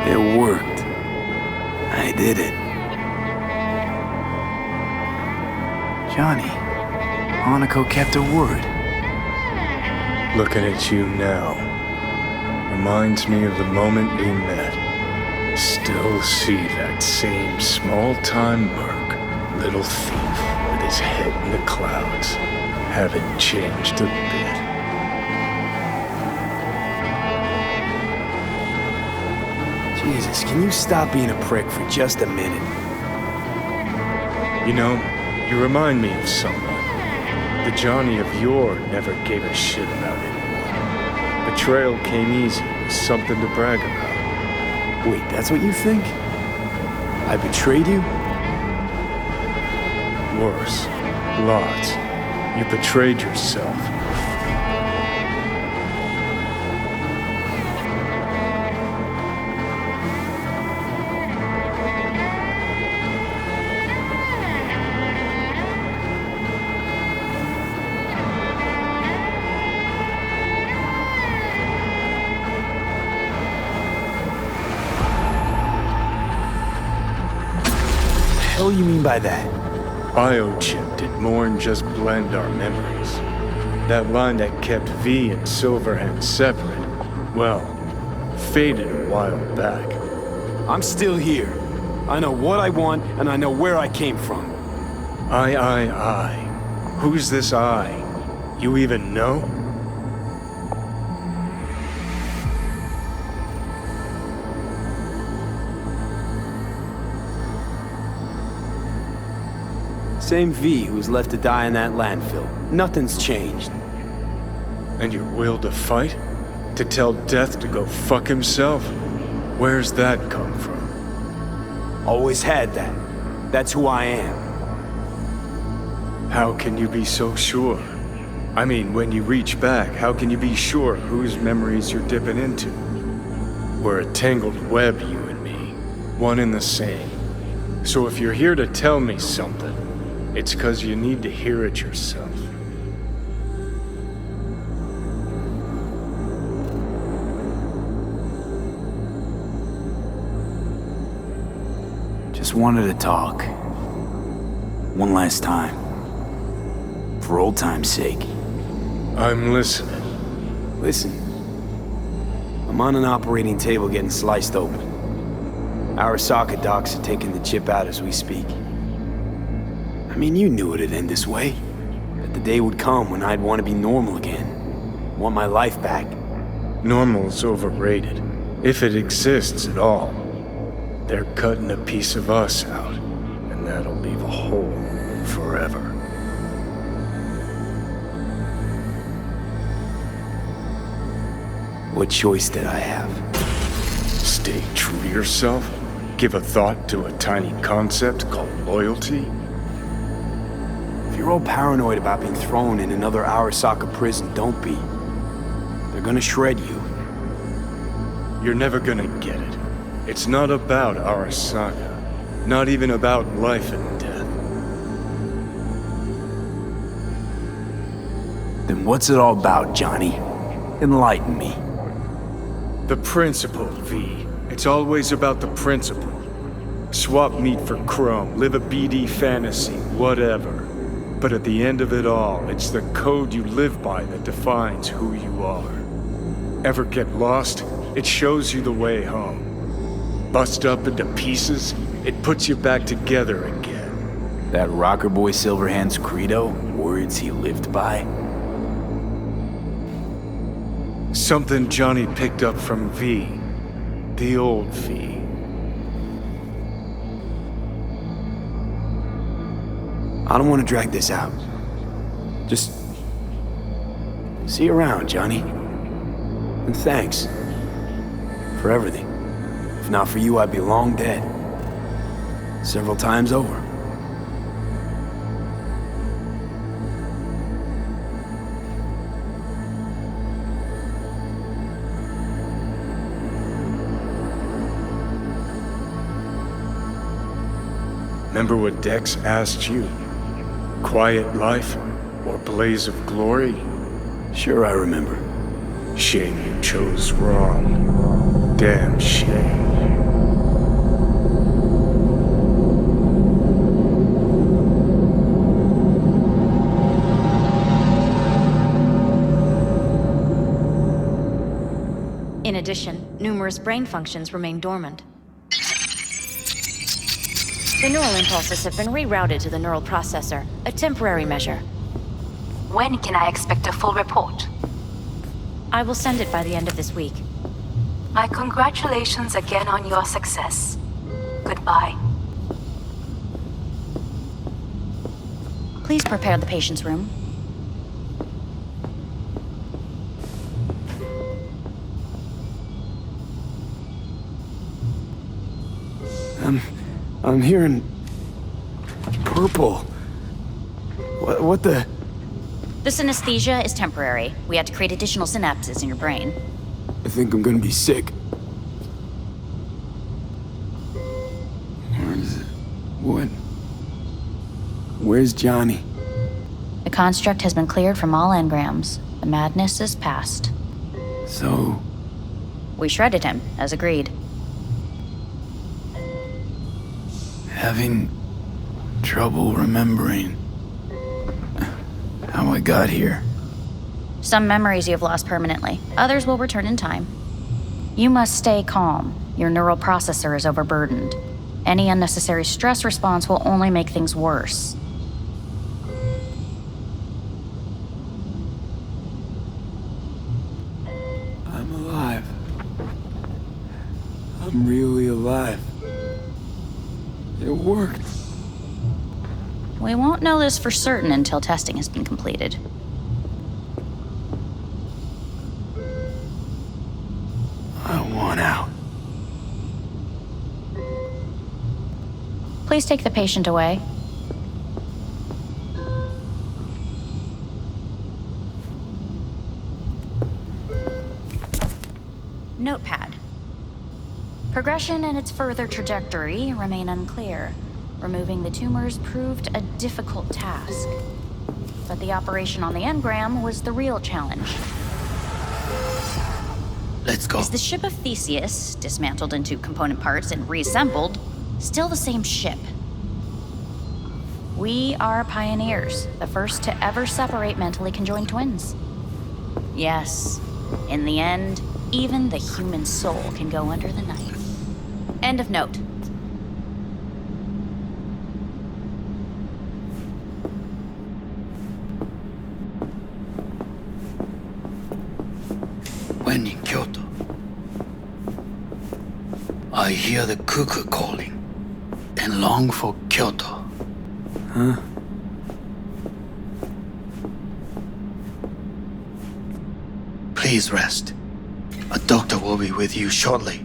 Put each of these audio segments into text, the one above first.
It worked. I did it. Johnny, Hanako kept her word. Looking at you now reminds me of the moment we met. Still see that same small-time merc, little thief with his head in the clouds. Haven't changed a bit. Jesus, can you stop being a prick for just a minute? You know, you remind me of someone. The Johnny of yore never gave a shit about anyone. Betrayal came easy, was something to brag about. Wait, that's what you think? I betrayed you? Worse. Lots. You betrayed yourself. What do you mean by that? Biochip did more than just blend our memories. That line that kept V and Silverhand separate, well, faded a while back. I'm still here. I know what I want, and I know where I came from. I. Who's this I? You even know? Same V who was left to die in that landfill. Nothing's changed. And your will to fight? To tell Death to go fuck himself? Where's that come from? Always had that. That's who I am. How can you be so sure? I mean, when you reach back, how can you be sure whose memories you're dipping into? We're a tangled web, you and me. One and the same. So if you're here to tell me something, it's 'cause you need to hear it yourself. Just wanted to talk. One last time. For old time's sake. I'm listening. Listen. I'm on an operating table getting sliced open. Arasaka docs are taking the chip out as we speak. I mean, you knew it'd end this way. That the day would come when I'd want to be normal again. Want my life back. Normal's overrated. If it exists at all. They're cutting a piece of us out, and that'll leave a hole forever. What choice did I have? Stay true to yourself? Give a thought to a tiny concept called loyalty? If you're all paranoid about being thrown in another Arasaka prison, don't be. They're gonna shred you. You're never gonna get it. It's not about Arasaka. Not even about life and death. Then what's it all about, Johnny? Enlighten me. The principle, V. It's always about the principle. Swap meat for chrome, live a BD fantasy, whatever. But at the end of it all, it's the code you live by that defines who you are. Ever get lost? It shows you the way home. Bust up into pieces, it puts you back together again. That rocker boy Silverhand's credo? Words he lived by? Something Johnny picked up from V. The old V. I don't want to drag this out. Just... see you around, Johnny. And thanks. For everything. If not for you, I'd be long dead. Several times over. Remember what Dex asked you? Quiet life or blaze of glory? Sure, I remember. Shame you chose wrong. Damn shame. Numerous brain functions remain dormant. The neural impulses have been rerouted to the neural processor, a temporary measure. When can I expect a full report? I will send it by the end of this week. My congratulations again on your success. Goodbye. Please prepare the patient's room. I'm hearing purple. What the? The synesthesia is temporary. We had to create additional synapses in your brain. I think I'm gonna be sick. Where is it? What? Where's Johnny? The construct has been cleared from all engrams. The madness is past. So? We shredded him, as agreed. Having trouble remembering how I got here. Some memories you have lost permanently. Others will return in time. You must stay calm. Your neural processor is overburdened. Any unnecessary stress response will only make things worse. I'm alive. I'm really alive. It worked. We won't know this for certain until testing has been completed. I want out. Please take the patient away. Notepad. Progression and its further trajectory remain unclear. Removing the tumors proved a difficult task. But the operation on the engram was the real challenge. Let's go. Is the ship of Theseus, dismantled into component parts and reassembled, still the same ship? We are pioneers, the first to ever separate mentally conjoined twins. Yes, in the end, even the human soul can go under the knife. End of note. When in Kyoto, I hear the cuckoo calling and long for Kyoto. Huh? Please rest. A doctor will be with you shortly.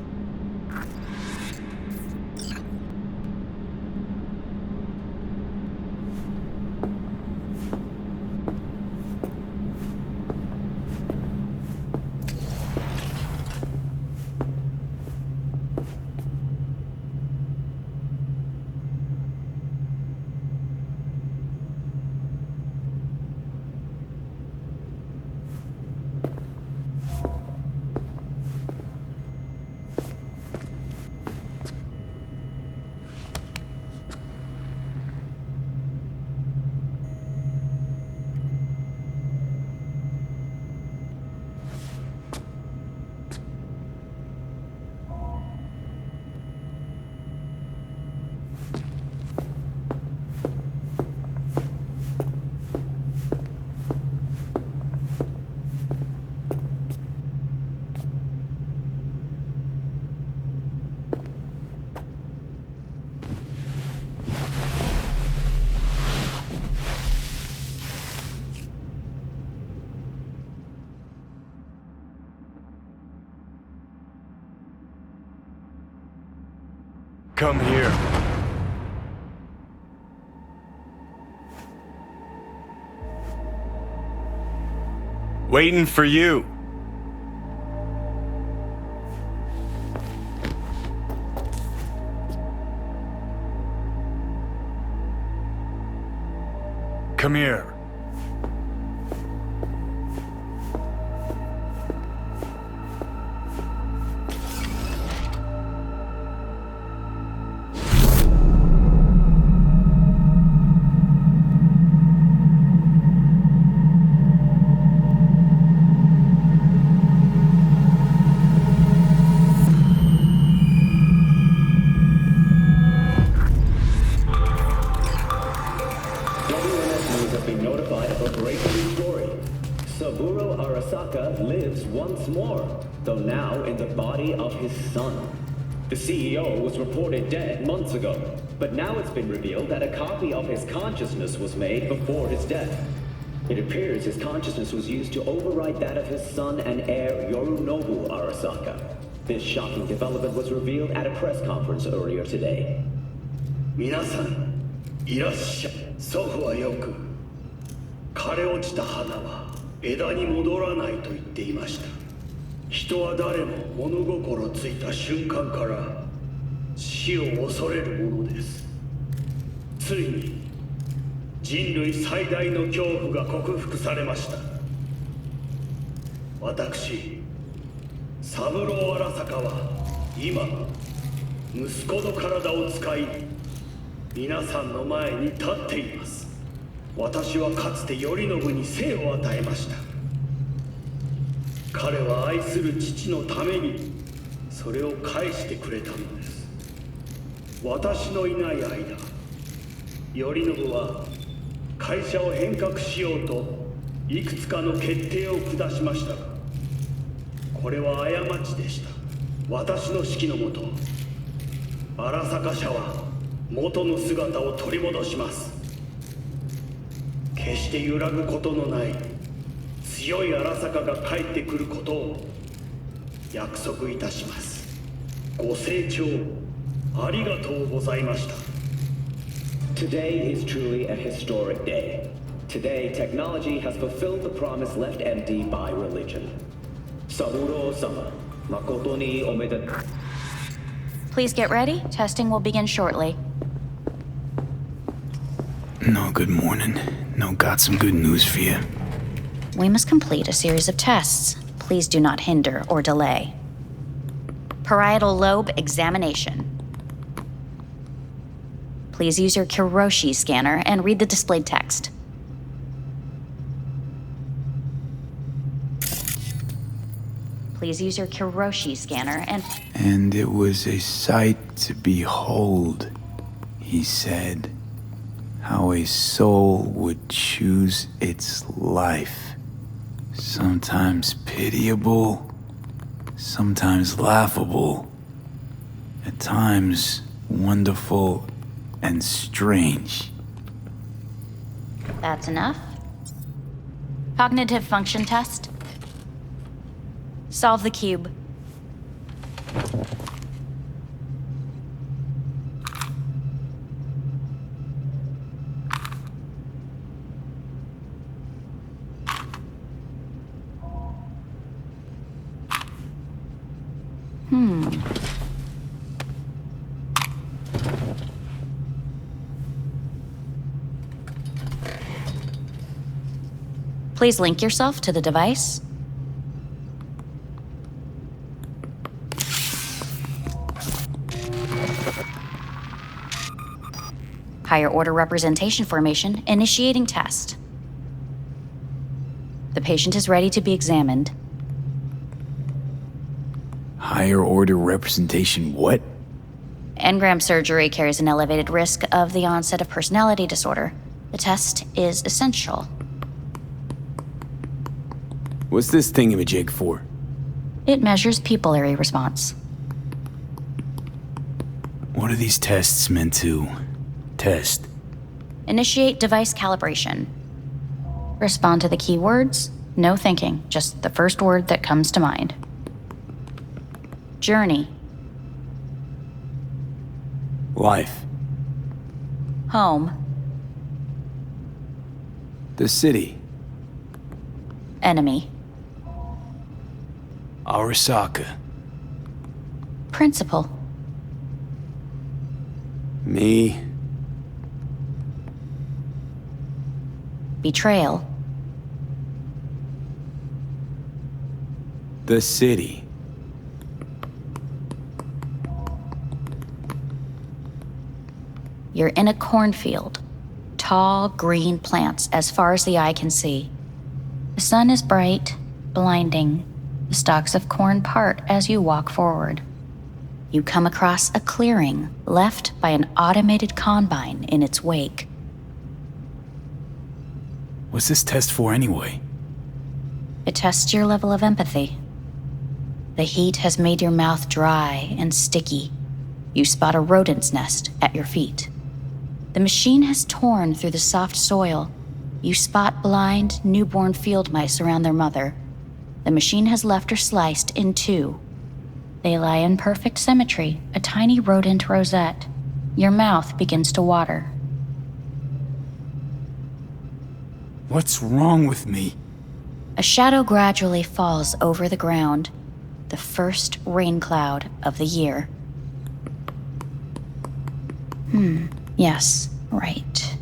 Come here. Waiting for you. Come here. though now in the body of his son. The CEO was reported dead months ago, but now it's been revealed that a copy of his consciousness was made before his death. It appears his consciousness was used to override that of his son and heir Yorinobu Arasaka. This shocking development was revealed at a press conference earlier today. 皆さん、いらっしゃい。祖父はよく、枯れ落ちた花は枝に戻らないと言っていました。人は誰も物心ついた瞬間から死を恐れるものです。ついに人類最大の恐怖が克服されました。私、三郎荒坂は今、息子の体を使い、皆さんの前に立っています。私はかつて頼信に生を与えました。彼は愛する父のためにそれを返してくれたのです。私のいない間、頼信は会社を変革しようといくつかの決定を下しましたが、これは過ちでした。私の指揮のもと、荒坂社は元の姿を取り戻します。決して揺らぐことのない強い荒坂が帰ってくることを約束いたします。ご清聴ありがとうございました。Today is truly a historic day. Today, technology has fulfilled the promise left empty by religion. Saburo-sama, makoto ni omedetou. Please get ready. Testing will begin shortly. No, good morning. No, got some good news for you. We must complete a series of tests. Please do not hinder or delay. Parietal lobe examination. Please use your Kiroshi scanner and read the displayed text. Please use your Kiroshi scanner and... And it was a sight to behold, he said, how a soul would choose its life. Sometimes pitiable, sometimes laughable, at times wonderful and strange. That's enough. Cognitive function test. Solve the cube. Please link yourself to the device. Higher order representation formation, initiating test. The patient is ready to be examined. Higher order representation what? Engram surgery carries an elevated risk of the onset of personality disorder. The test is essential. What's this thingamajig for? It measures pupillary response. What are these tests meant to test? Initiate device calibration. Respond to the keywords. No thinking, just the first word that comes to mind. Journey. Life. Home. The city. Enemy. Arasaka. Principal. Me. Betrayal. The city. You're in a cornfield. Tall, green plants as far as the eye can see. The sun is bright, blinding. The stalks of corn part as you walk forward. You come across a clearing left by an automated combine in its wake. What's this test for anyway? It tests your level of empathy. The heat has made your mouth dry and sticky. You spot a rodent's nest at your feet. The machine has torn through the soft soil. You spot blind, newborn field mice around their mother. The machine has left her sliced in two. They lie in perfect symmetry, a tiny rodent rosette. Your mouth begins to water. What's wrong with me? A shadow gradually falls over the ground, the first rain cloud of the year. Yes, right.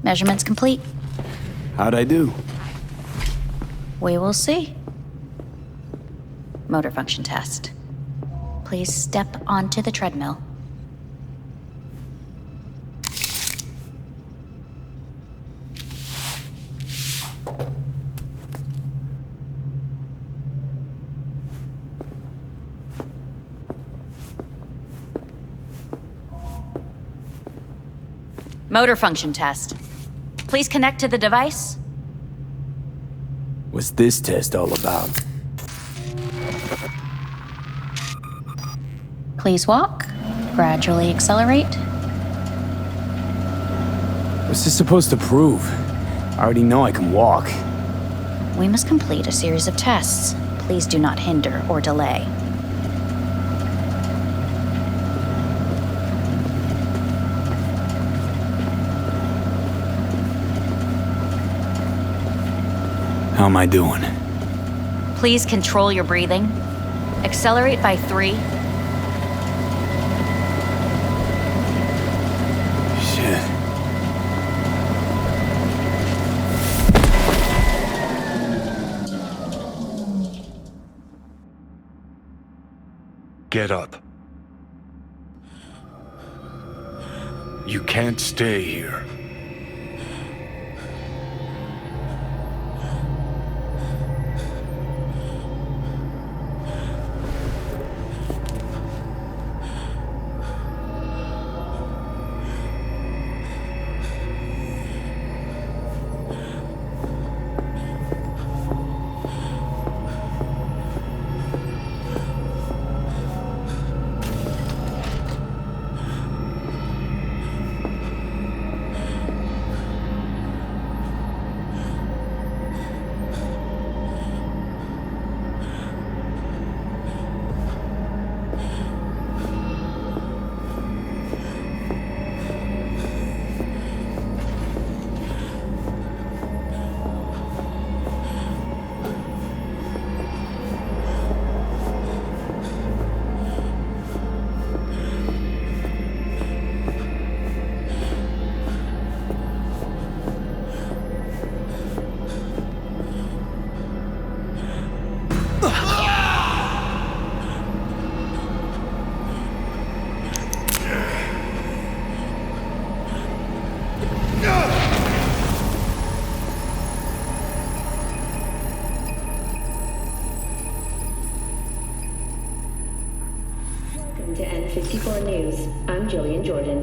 Measurements complete. How'd I do? We will see. Motor function test. Please step onto the treadmill. Motor function test. Please connect to the device. What's this test all about? Please walk. Gradually accelerate. What's this supposed to prove? I already know I can walk. We must complete a series of tests. Please do not hinder or delay. How am I doing? Please control your breathing. Accelerate by 3. Shit. Get up. You can't stay here. Welcome to N54 News. I'm Jillian Jordan.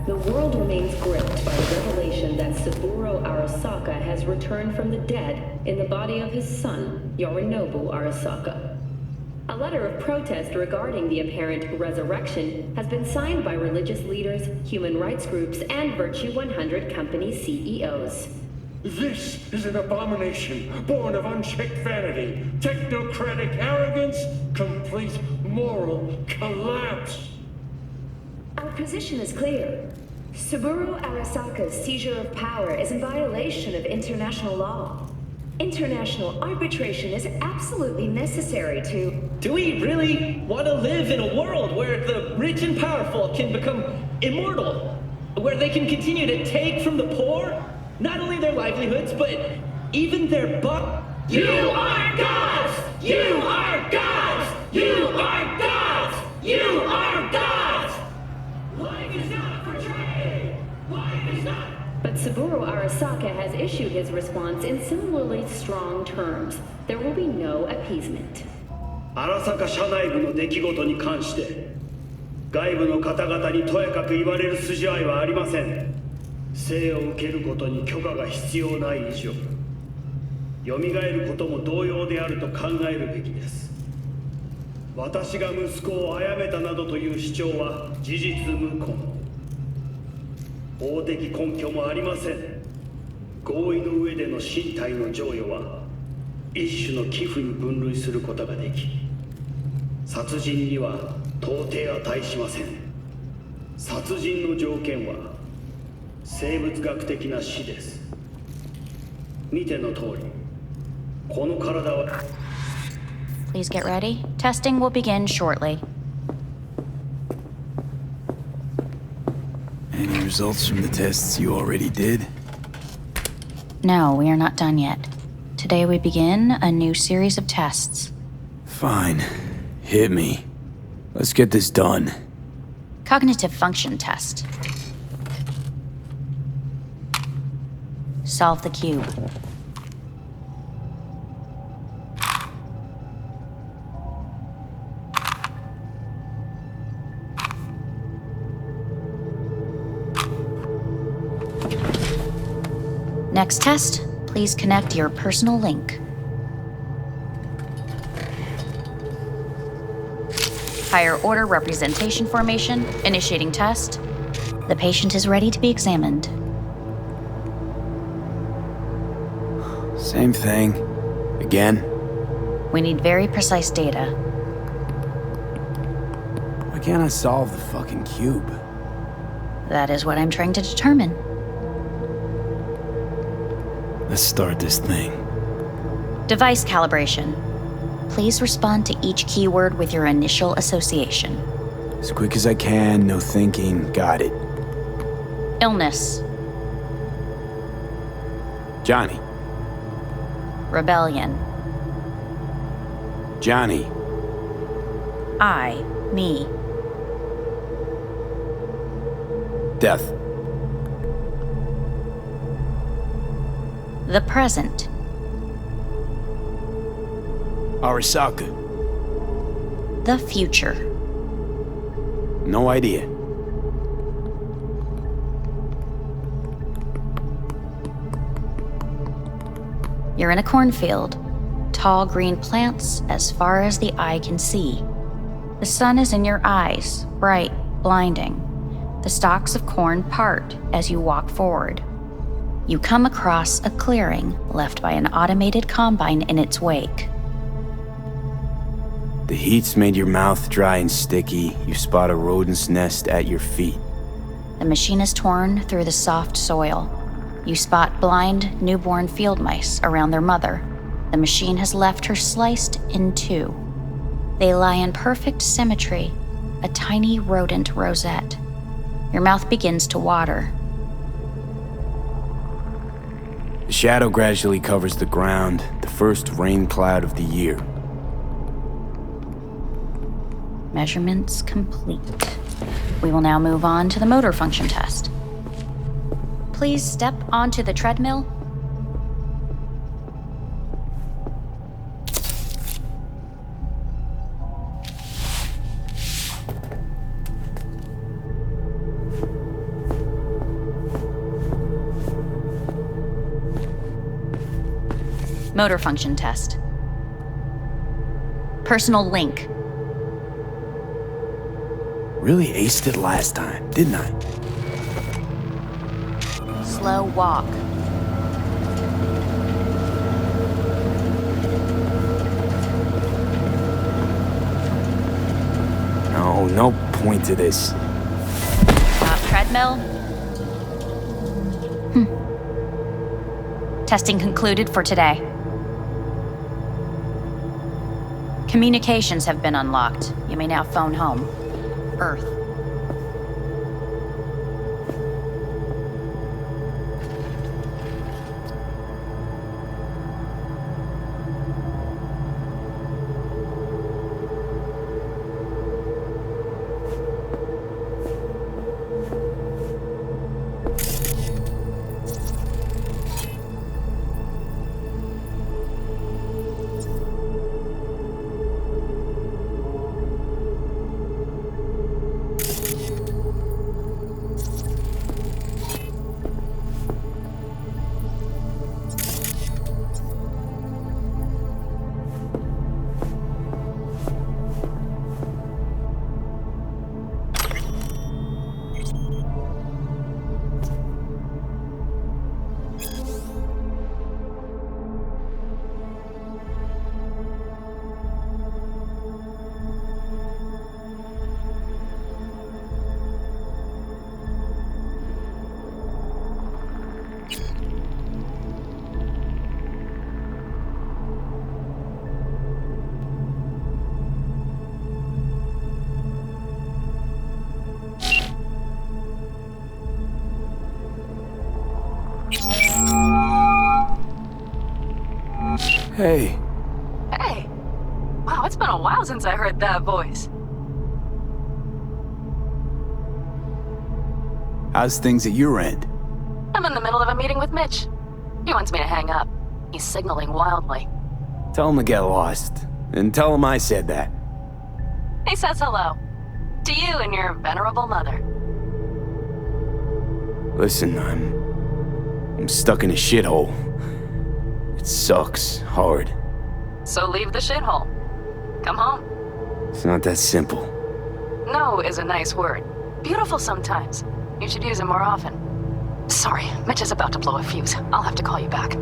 The world remains gripped by the revelation that Saburo Arasaka has returned from the dead in the body of his son, Yorinobu Arasaka. A letter of protest regarding the apparent resurrection has been signed by religious leaders, human rights groups, and Virtue 100 company CEOs. This is an abomination born of unchecked vanity, technocratic arrogance, complete moral collapse. Our position is clear. Saburo Arasaka's seizure of power is in violation of international law. International arbitration is absolutely necessary to... Do we really want to live in a world where the rich and powerful can become immortal? Where they can continue to take from the poor? Not only their livelihoods, but even their You are gods! You are gods! You are gods! You are gods! Life is not portrayed! Life is not... But Saburo Arasaka has issued his response in similarly strong terms. There will be no appeasement. 荒坂社内部の出来事に関して外部の方々にとやかく言われる筋合いはありません。生を受けることに許可が必要ない以上。蘇ることも同様であると考えるべきです。私が息子を殺めたなどという主張は事実無根。法的根拠もありません。合意の上での身体の贈与は一種の寄付に分類することができ、殺人には到底値しません。殺人の条件は生物学的な死です。見ての通り、この体は Please get ready. Testing will begin shortly. Any results from the tests you already did? No, we are not done yet. Today we begin a new series of tests. Fine. Hit me. Let's get this done. Cognitive function test. Solve the cube. Next test, please connect your personal link. Higher order representation formation, initiating test. The patient is ready to be examined. Same thing. Again? We need very precise data. Why can't I solve the fucking cube? That is what I'm trying to determine. Let's start this thing. Device calibration. Please respond to each keyword with your initial association. As quick as I can, no thinking. Got it. Illness. Johnny. Rebellion. Johnny. I, me. Death. The present. Arasaka. The future. No idea. You're in a cornfield. Tall green plants as far as the eye can see. The sun is in your eyes, bright, blinding. The stalks of corn part as you walk forward. You come across a clearing left by an automated combine in its wake. The heat's made your mouth dry and sticky. You spot a rodent's nest at your feet. The machine is torn through the soft soil. You spot blind, newborn field mice around their mother. The machine has left her sliced in two. They lie in perfect symmetry, a tiny rodent rosette. Your mouth begins to water. The shadow gradually covers the ground, the first rain cloud of the year. Measurements complete. We will now move on to the motor function test. Please step onto the treadmill. Motor function test. Personal link. Really aced it last time, didn't I? Slow walk. No point to this. Stop treadmill. Testing concluded for today. Communications have been unlocked. You may now phone home. Earth. Hey. Hey! Wow, it's been a while since I heard that voice. How's things at your end? I'm in the middle of a meeting with Mitch. He wants me to hang up. He's signaling wildly. Tell him to get lost. And tell him I said that. He says hello. To you and your venerable mother. Listen, I'm stuck in a shithole. It sucks hard. So leave the shithole. Come home. It's not that simple. No is a nice word. Beautiful sometimes. You should use it more often. Sorry, Mitch is about to blow a fuse. I'll have to call you back.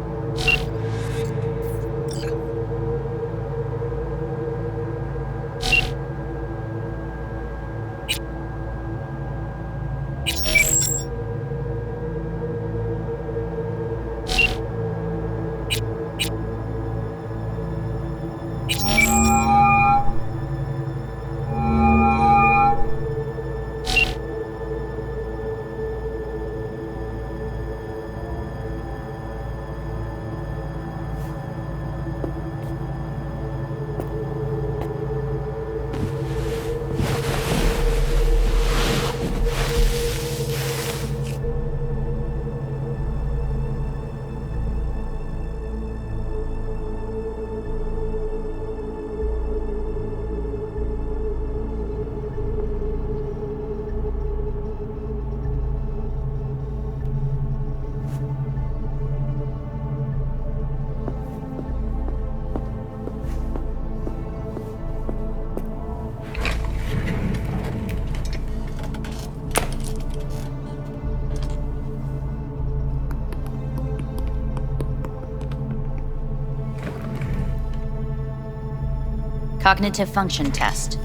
Cognitive function test.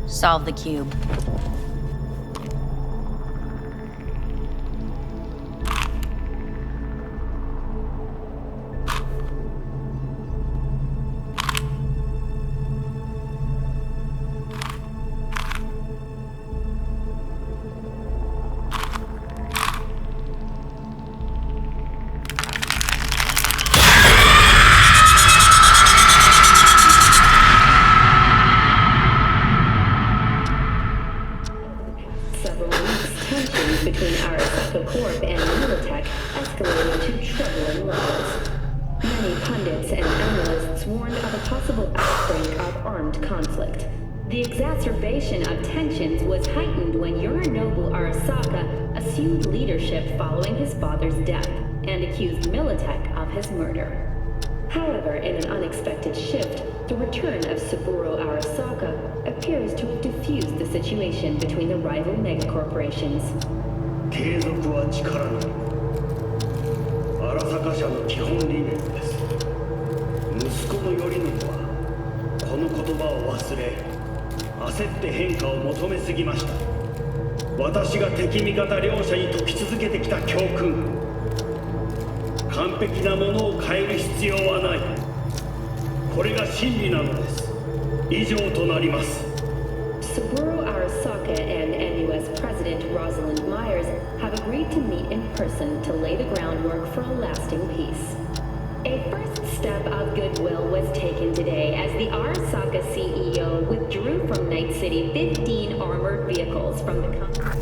Solve the cube. Several weeks, tensions between Arasaka Corp and Militech escalated to troubling levels. Many pundits and analysts warned of a possible outbreak of armed conflict. The exacerbation of tensions was heightened when Yorinobu Arasaka assumed leadership following his father's death and accused Militech of his murder. However, in an unexpected shift, the return of Saburo Arasaka appears to have diffused the situation between the rival megacorporations. 継続は力なり。荒坂社の基本理念です。息子の頼信はこの言葉を忘れ、焦って変化を求めすぎました。私が敵味方両者に説き続けてきた教訓。完璧なものを変える必要はない。これが真理なのです。以上となります。Saburo Arasaka and NUS President Rosalind Myers have agreed to meet in person to lay the groundwork for a lasting peace. A first step of goodwill was taken today as the Arasaka CEO withdrew from Night City 15 armored vehicles from the company.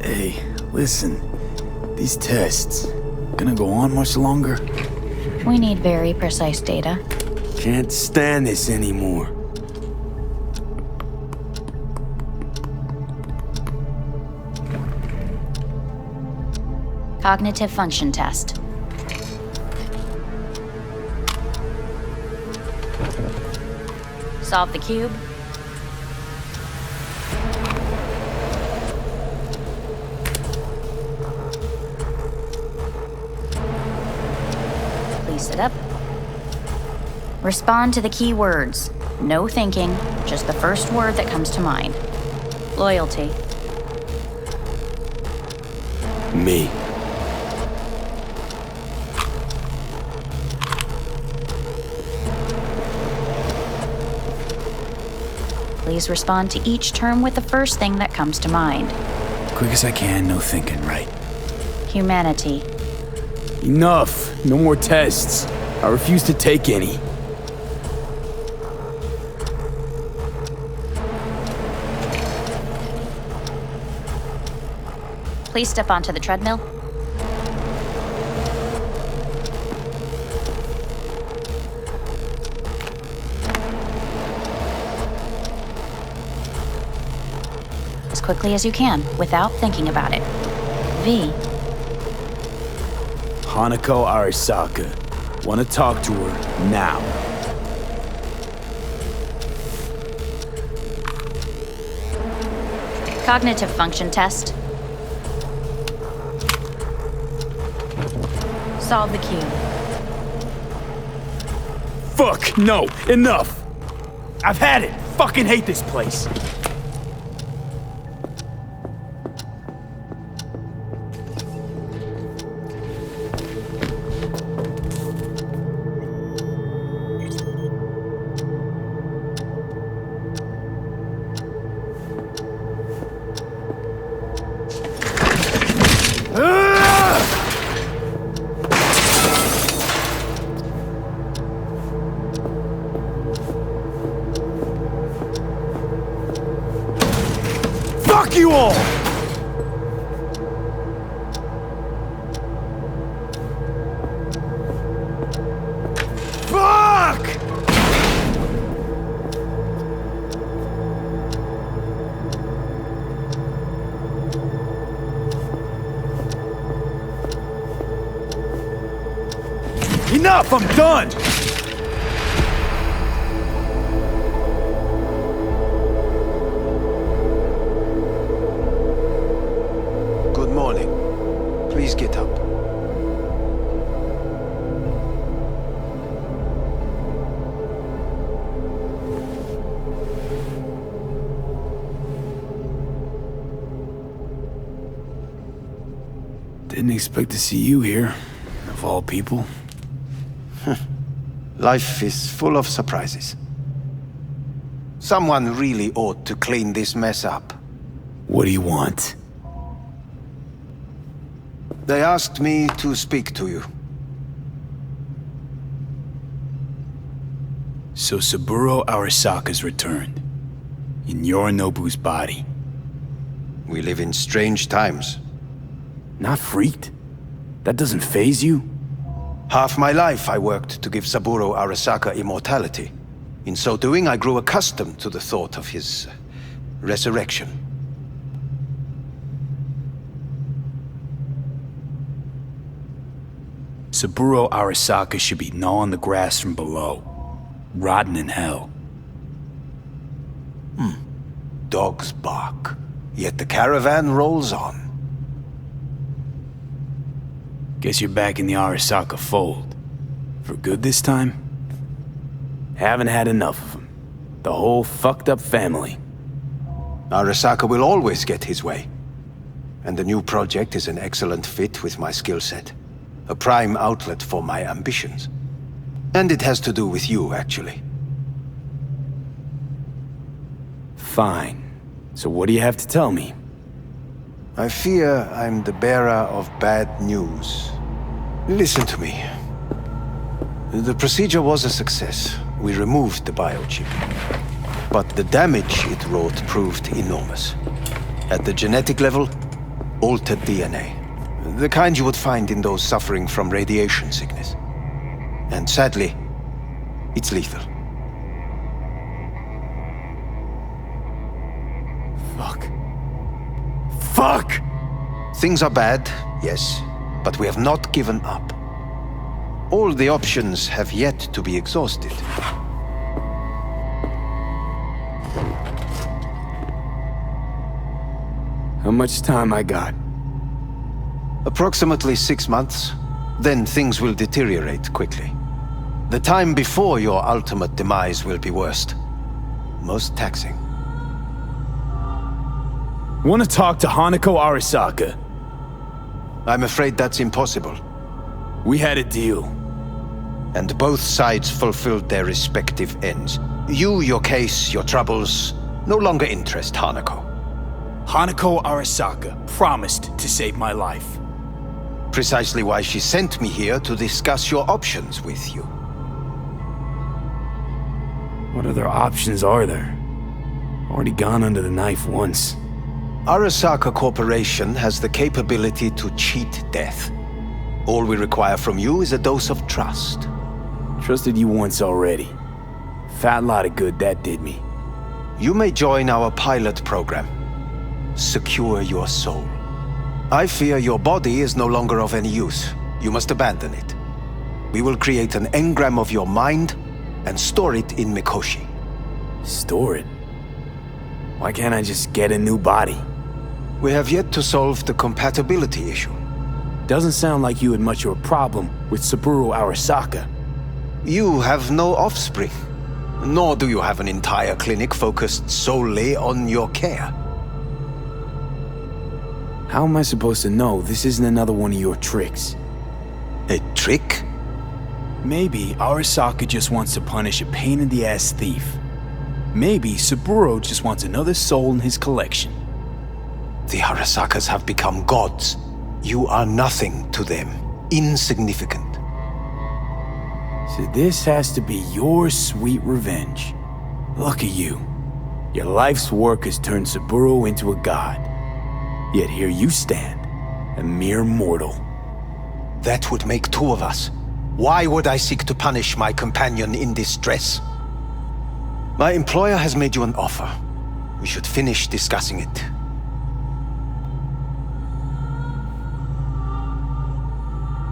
Hey, listen. These tests, gonna go on much longer? We need very precise data. Can't stand this anymore. Cognitive function test. Solve the cube. Please sit up. Respond to the key words. No thinking, just the first word that comes to mind. Loyalty. Me. Please respond to each term with the first thing that comes to mind. Quick as I can, no thinking, right? Humanity. Enough. No more tests. I refuse to take any. Please step onto the treadmill. As quickly as you can, without thinking about it. V. Hanako Arasaka. Want to talk to her now. Cognitive function test. Solve the cube. Fuck, no, enough! I've had it! Fucking hate this place! Fuck you all! Fuck! Enough! I'm done! Please get up. Didn't expect to see you here, of all people. Life is full of surprises. Someone really ought to clean this mess up. What do you want? They asked me to speak to you. So Saburo Arasaka's returned. In Yorinobu's body. We live in strange times. Not freaked? That doesn't faze you? Half my life I worked to give Saburo Arasaka immortality. In so doing, I grew accustomed to the thought of his resurrection. Saburo Arasaka should be gnawing the grass from below, rotting in hell. Dogs bark, yet the caravan rolls on. Guess you're back in the Arasaka fold. For good this time? Haven't had enough of them. The whole fucked up family. Arasaka will always get his way. And the new project is an excellent fit with my skill set. A prime outlet for my ambitions. And it has to do with you, actually. Fine. So what do you have to tell me? I fear I'm the bearer of bad news. Listen to me. The procedure was a success. We removed the biochip. But the damage it wrought proved enormous. At the genetic level, altered DNA. The kind you would find in those suffering from radiation sickness. And sadly, it's lethal. Fuck. Fuck! Things are bad, yes, but we have not given up. All the options have yet to be exhausted. How much time I got? Approximately 6 months. Then things will deteriorate quickly. The time before your ultimate demise will be worst. Most taxing. Want to talk to Hanako Arasaka? I'm afraid that's impossible. We had a deal. And both sides fulfilled their respective ends. You, your case, your troubles, no longer interest Hanako. Hanako Arasaka promised to save my life. Precisely why she sent me here to discuss your options with you. What other options are there? Already gone under the knife once. Arasaka Corporation has the capability to cheat death. All we require from you is a dose of trust. Trusted you once already. Fat lot of good that did me. You may join our pilot program. Secure your soul. I fear your body is no longer of any use. You must abandon it. We will create an engram of your mind and store it in Mikoshi. Store it? Why can't I just get a new body? We have yet to solve the compatibility issue. Doesn't sound like you had much of a problem with Saburo Arasaka. You have no offspring, nor do you have an entire clinic focused solely on your care. How am I supposed to know this isn't another one of your tricks? A trick? Maybe Arasaka just wants to punish a pain-in-the-ass thief. Maybe Saburo just wants another soul in his collection. The Arasakas have become gods. You are nothing to them. Insignificant. So this has to be your sweet revenge. Look at you. Your life's work has turned Saburo into a god. Yet here you stand, a mere mortal. That would make two of us. Why would I seek to punish my companion in distress? My employer has made you an offer. We should finish discussing it.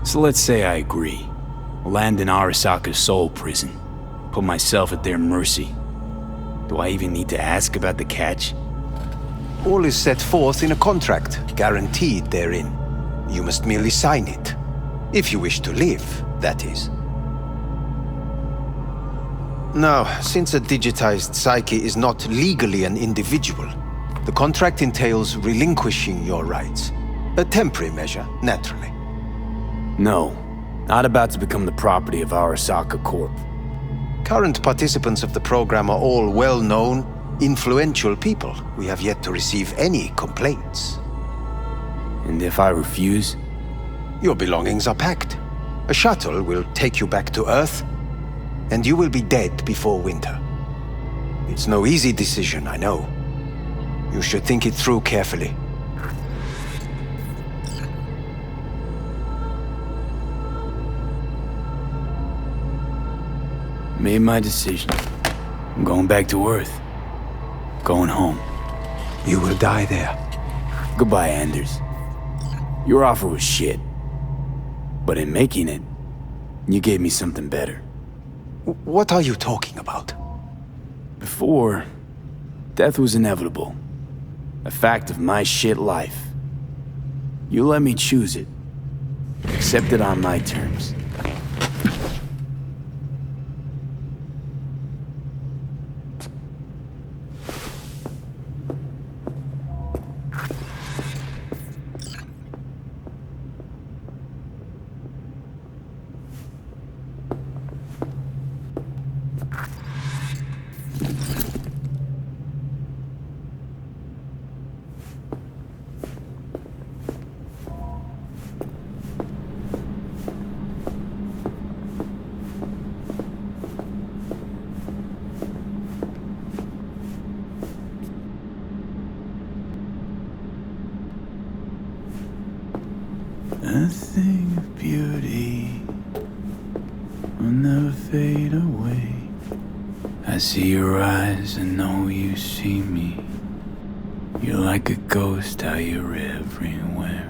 So let's say I agree. Land in Arasaka's soul prison. Put myself at their mercy. Do I even need to ask about the catch? All is set forth in a contract, guaranteed therein. You must merely sign it. If you wish to live, that is. Now, since a digitized psyche is not legally an individual, the contract entails relinquishing your rights. A temporary measure, naturally. No, not about to become the property of Arasaka Corp. Current participants of the program are all well-known, influential people. We have yet to receive any complaints. And if I refuse? Your belongings are packed. A shuttle will take you back to Earth, and you will be dead before winter. It's no easy decision, I know. You should think it through carefully. Made my decision. I'm going back to Earth. Going home. You will die there. Goodbye, Anders. Your offer was shit. But in making it, you gave me something better. What are you talking about? Before, death was inevitable. A fact of my shit life. You let me choose it. Accept it on my terms. A thing of beauty will never fade away. I see your eyes and know you see me. You're like a ghost, how you're everywhere.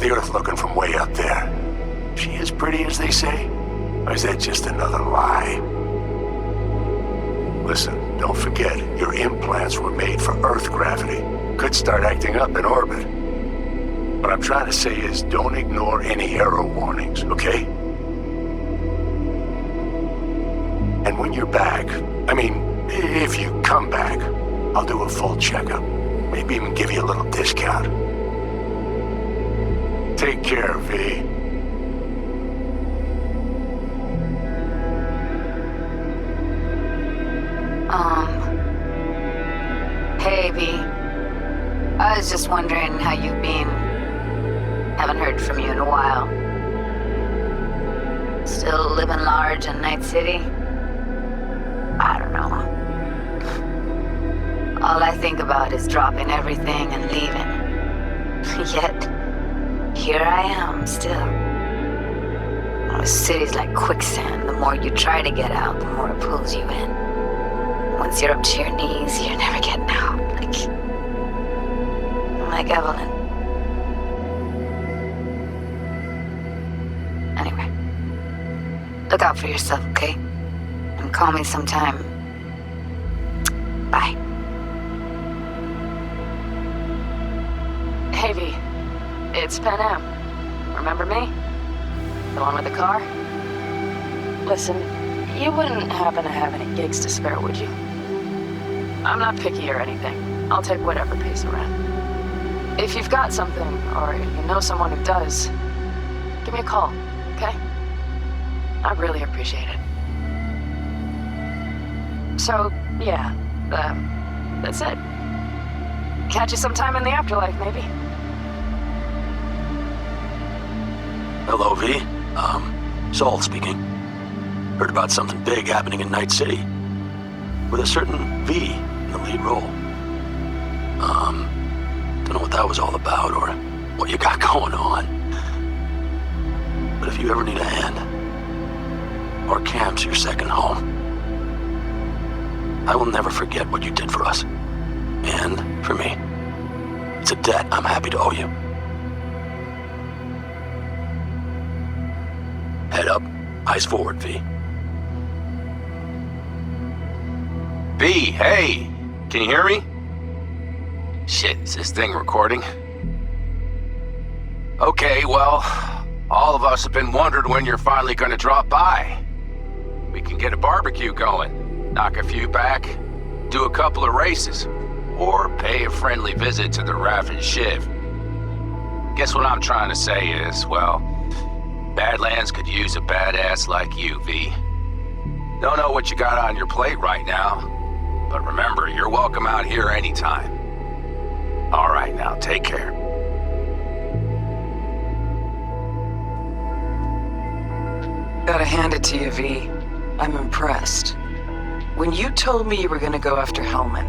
the Earth looking from way up there? She as pretty as they say? Or is that just another lie? Listen, don't forget, your implants were made for Earth gravity. Could start acting up in orbit. What I'm trying to say is, don't ignore any error warnings, okay? And when you're back, I mean, if you come back, I'll do a full checkup. Maybe even give you a little discount. Take care, V. Hey, V. I was just wondering how you've been. Haven't heard from you in a while. Still living large in Night City? I don't know. All I think about is dropping everything and leaving. Yet, here I am, still. The city's like quicksand. The more you try to get out, the more it pulls you in. Once you're up to your knees, you're never getting out. Like Evelyn. Anyway. Look out for yourself, okay? And call me sometime. Bye. Hey, V. It's Pan Am. Remember me? The one with the car? Listen, you wouldn't happen to have any gigs to spare, would you? I'm not picky or anything. I'll take whatever pays around. If you've got something, or you know someone who does, give me a call, okay? I'd really appreciate it. So, yeah, that's it. Catch you sometime in the afterlife, maybe. Hello, V. Saul speaking. Heard about something big happening in Night City. With a certain V in the lead role. Don't know what that was all about or what you got going on. But if you ever need a hand, or camp's your second home, I will never forget what you did for us. And for me. It's a debt I'm happy to owe you. Head up, eyes forward, V. V, hey! Can you hear me? Shit, is this thing recording? Okay, well, all of us have been wondering when you're finally gonna drop by. We can get a barbecue going, knock a few back, do a couple of races, or pay a friendly visit to the Raff and Shiv. Guess what I'm trying to say is, well, Badlands could use a badass like you, V. Don't know what you got on your plate right now, but remember, you're welcome out here anytime. All right, now, take care. Gotta hand it to you, V. I'm impressed. When you told me you were gonna go after Hellman,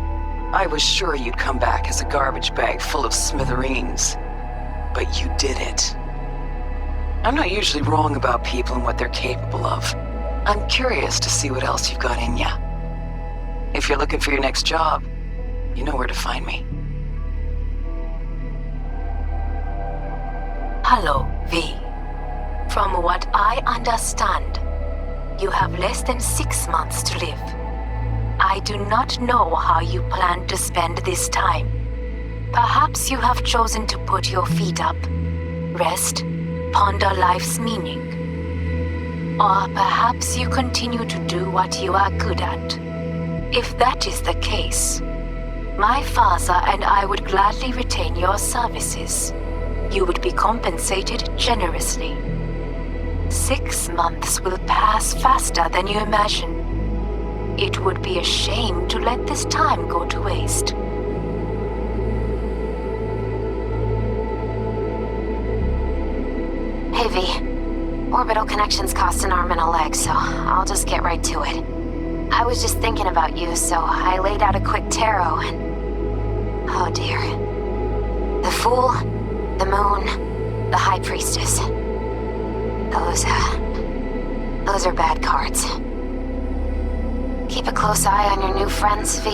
I was sure you'd come back as a garbage bag full of smithereens. But you did it. I'm not usually wrong about people and what they're capable of. I'm curious to see what else you've got in ya. If you're looking for your next job, you know where to find me. Hello, V. From what I understand, you have less than 6 months to live. I do not know how you plan to spend this time. Perhaps you have chosen to put your feet up, rest, ponder life's meaning. Or perhaps you continue to do what you are good at. If that is the case, my father and I would gladly retain your services. You would be compensated generously. 6 months will pass faster than you imagine. It would be a shame to let this time go to waste. Hey, V. Orbital connections cost an arm and a leg, so I'll just get right to it. I was just thinking about you, so I laid out a quick tarot and... oh dear. The Fool, the Moon, the High Priestess. Those are bad cards. Keep a close eye on your new friends, V.